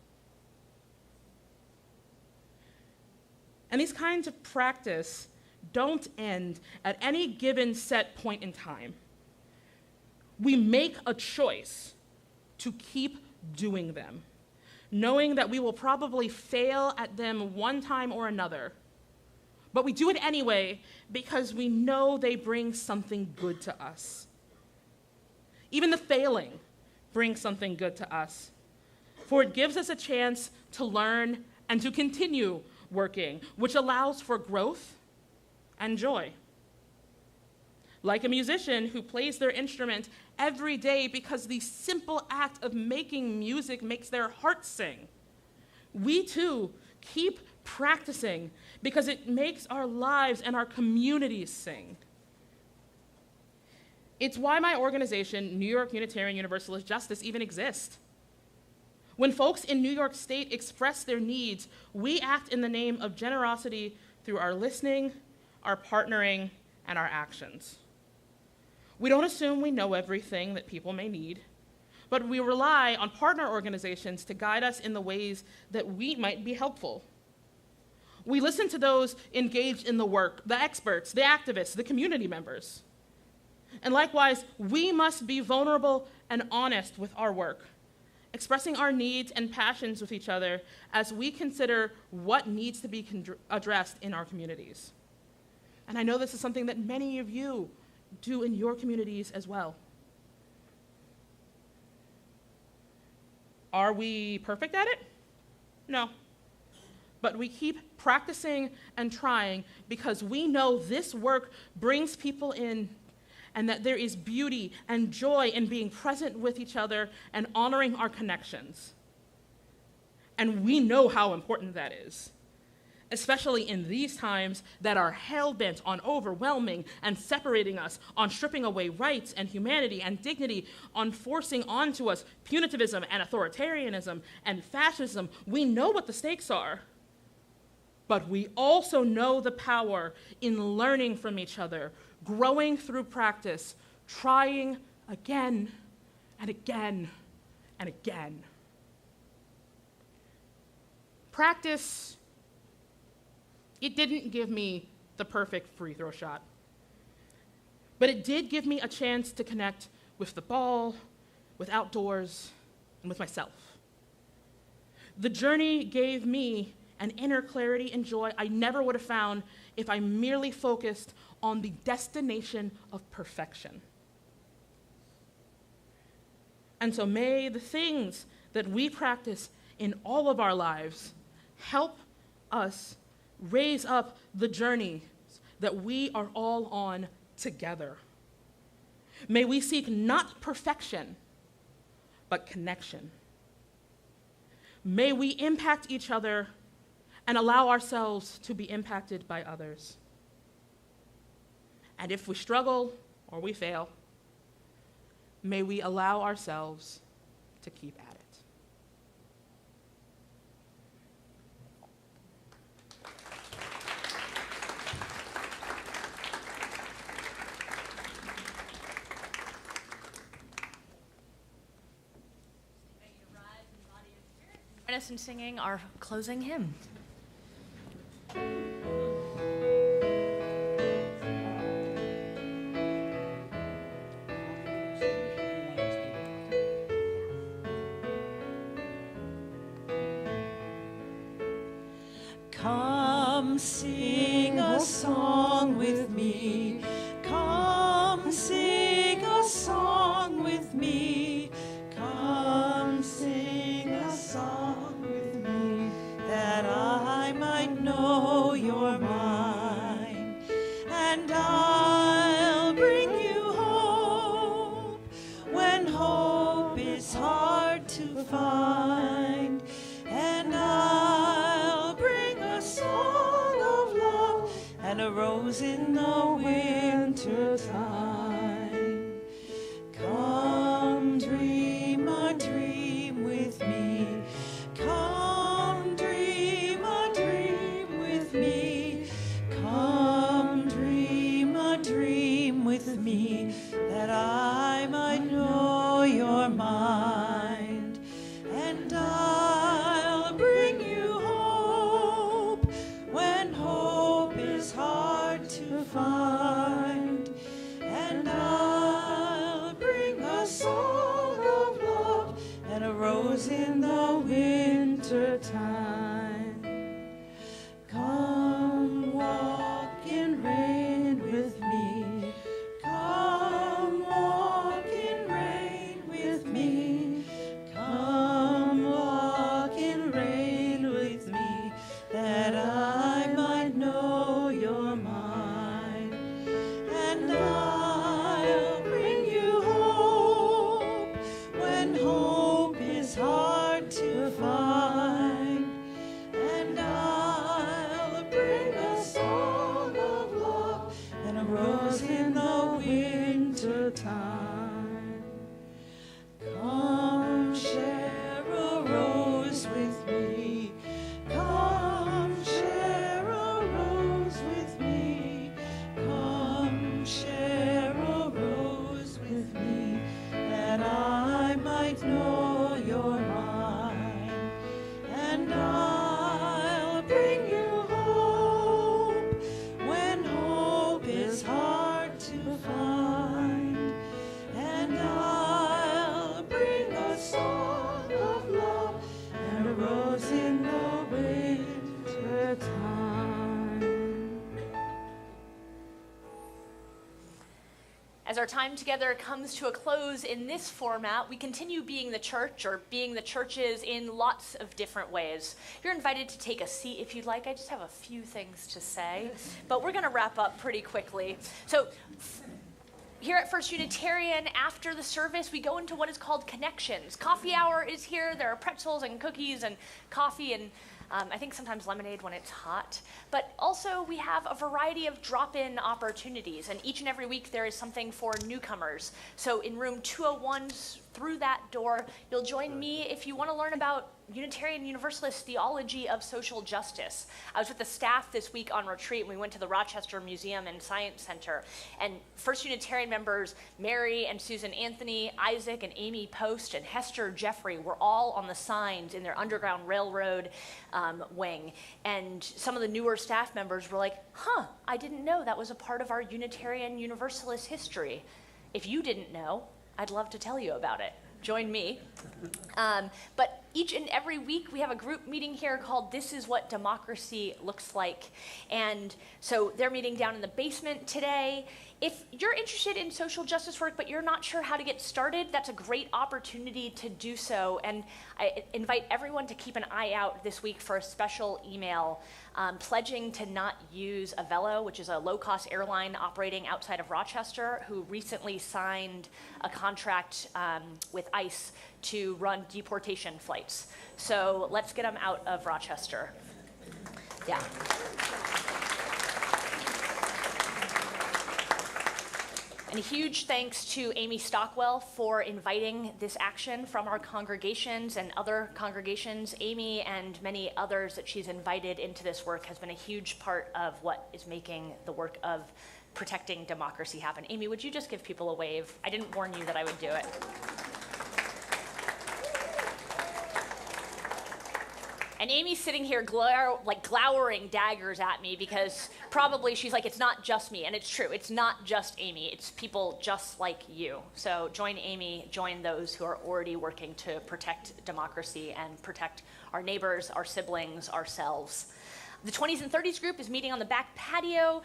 And these kinds of practice don't end at any given set point in time. We make a choice to keep doing them, knowing that we will probably fail at them one time or another. But we do it anyway because we know they bring something good to us. Even the failing brings something good to us, for it gives us a chance to learn and to continue working, which allows for growth and joy. Like a musician who plays their instrument every day because the simple act of making music makes their heart sing. We too keep practicing because it makes our lives and our communities sing. It's why my organization, New York Unitarian Universalist Justice, even exists. When folks in New York State express their needs, we act in the name of generosity through our listening, our partnering, and our actions. We don't assume we know everything that people may need, but we rely on partner organizations to guide us in the ways that we might be helpful. We listen to those engaged in the work, the experts, the activists, the community members. And likewise, we must be vulnerable and honest with our work, expressing our needs and passions with each other as we consider what needs to be addressed in our communities. And I know this is something that many of you do in your communities as well. Are we perfect at it? No. But we keep practicing and trying because we know this work brings people in and that there is beauty and joy in being present with each other and honoring our connections. And we know how important that is, especially in these times that are hell-bent on overwhelming and separating us, on stripping away rights and humanity and dignity, on forcing onto us punitivism and authoritarianism and fascism. We know what the stakes are, but we also know the power in learning from each other, growing through practice, trying again and again and again. Practice, it didn't give me the perfect free throw shot, but it did give me a chance to connect with the ball, with outdoors, and with myself. The journey gave me an inner clarity and joy I never would have found if I merely focused on the destination of perfection. And so may the things that we practice in all of our lives help us raise up the journey that we are all on together. May we seek not perfection, but connection. May we impact each other and allow ourselves to be impacted by others. And if we struggle or we fail, may we allow ourselves to keep at it. Join us in singing our closing hymn. Come sing a song with me. Come sing a song with me. Come sing a song with me, that I might know you're mine. And I'll bring you hope when hope is hard to find. And I'll bring a song of love and a rose in the winter time. Come dream a dream with me. Come dream a dream with me. Come dream a dream with me, that I might know your mind. And I'll bring you hope when hope is hard to find. And I'll bring a song of love and a rose in the winter time. Come walk in rain with me. Come walk in rain with me. Come walk in rain with me, that I might know your mind. And I'll bring you hope when hope is hard to find. And I'll bring a song of love and a rose in the winter time. Come share a rose with me. Come share a rose with me. Come share a rose with me, that I might know your mind. And I'll bring you hope when hope is hard to find. And I'll bring a song of love and a rose in the winter time. As our time together comes to a close in this format, we continue being the church, or being the churches, in lots of different ways. You're invited to take a seat if you'd like. I just have a few things to say, but we're going to wrap up pretty quickly. So Here at First Unitarian, after the service, we go into what is called Connections. Coffee hour is here. There are pretzels and cookies and coffee and I think sometimes lemonade when it's hot. But also we have a variety of drop-in opportunities, and each and every week there is something for newcomers. So in room 201, through that door, you'll join me if you want to learn about Unitarian Universalist theology of social justice. I was with the staff this week on retreat, and we went to the Rochester Museum and Science Center. And First Unitarian members, Mary and Susan Anthony, Isaac and Amy Post, and Hester Jeffrey were all on the signs in their Underground Railroad wing. And some of the newer staff members were like, I didn't know that was a part of our Unitarian Universalist history. If you didn't know, I'd love to tell you about it. Join me. But each and every week we have a group meeting here called This Is What Democracy Looks Like. And so they're meeting down in the basement today. If you're interested in social justice work, but you're not sure how to get started, that's a great opportunity to do so. And I invite everyone to keep an eye out this week for a special email pledging to not use Avelo, which is a low-cost airline operating outside of Rochester, who recently signed a contract with ICE to run deportation flights. So let's get them out of Rochester. Yeah. And a huge thanks to Amy Stockwell for inviting this action from our congregations and other congregations. Amy and many others that she's invited into this work has been a huge part of what is making the work of protecting democracy happen. Amy, would you just give people a wave? I didn't warn you that I would do it. And Amy's sitting here glowering daggers at me because probably she's like, it's not just me. And it's true, it's not just Amy, it's people just like you. So join Amy, join those who are already working to protect democracy and protect our neighbors, our siblings, ourselves. The 20s and 30s group is meeting on the back patio.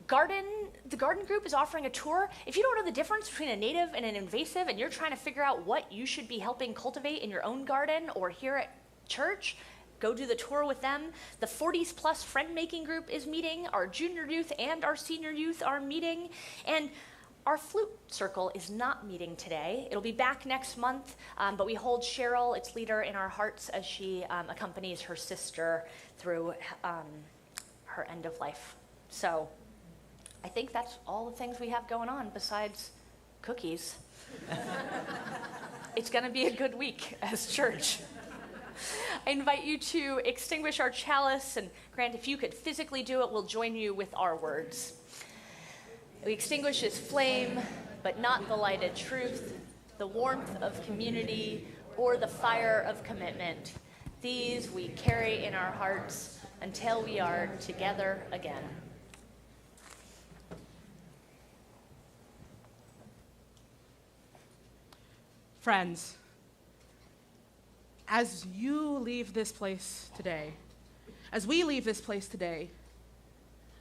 The garden group is offering a tour. If you don't know the difference between a native and an invasive and you're trying to figure out what you should be helping cultivate in your own garden or here at church, go do the tour with them. The 40s plus friend making group is meeting. Our junior youth and our senior youth are meeting. And our flute circle is not meeting today. It'll be back next month, but we hold Cheryl, its leader, in our hearts as she accompanies her sister through her end of life. So I think that's all the things we have going on besides cookies. It's gonna be a good week as church. I invite you to extinguish our chalice, and Grant, if you could physically do it, we'll join you with our words. We extinguish this flame, but not the lighted truth, the warmth of community, or the fire of commitment. These we carry in our hearts until we are together again. Friends, as you leave this place today, as we leave this place today,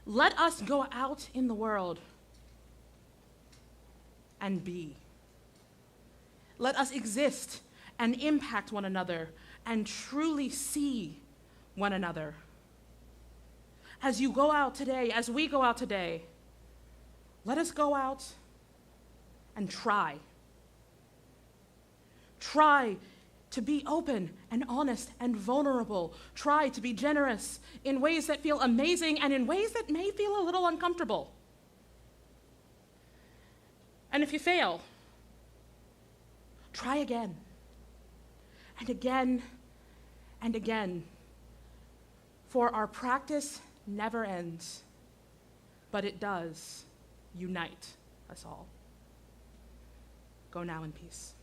let us go out in the world and be. Let us exist and impact one another and truly see one another. As you go out today, as we go out today, let us go out and try. Try to be open and honest and vulnerable. Try to be generous in ways that feel amazing and in ways that may feel a little uncomfortable. And if you fail, try again and again and again. For our practice never ends, but it does unite us all. Go now in peace.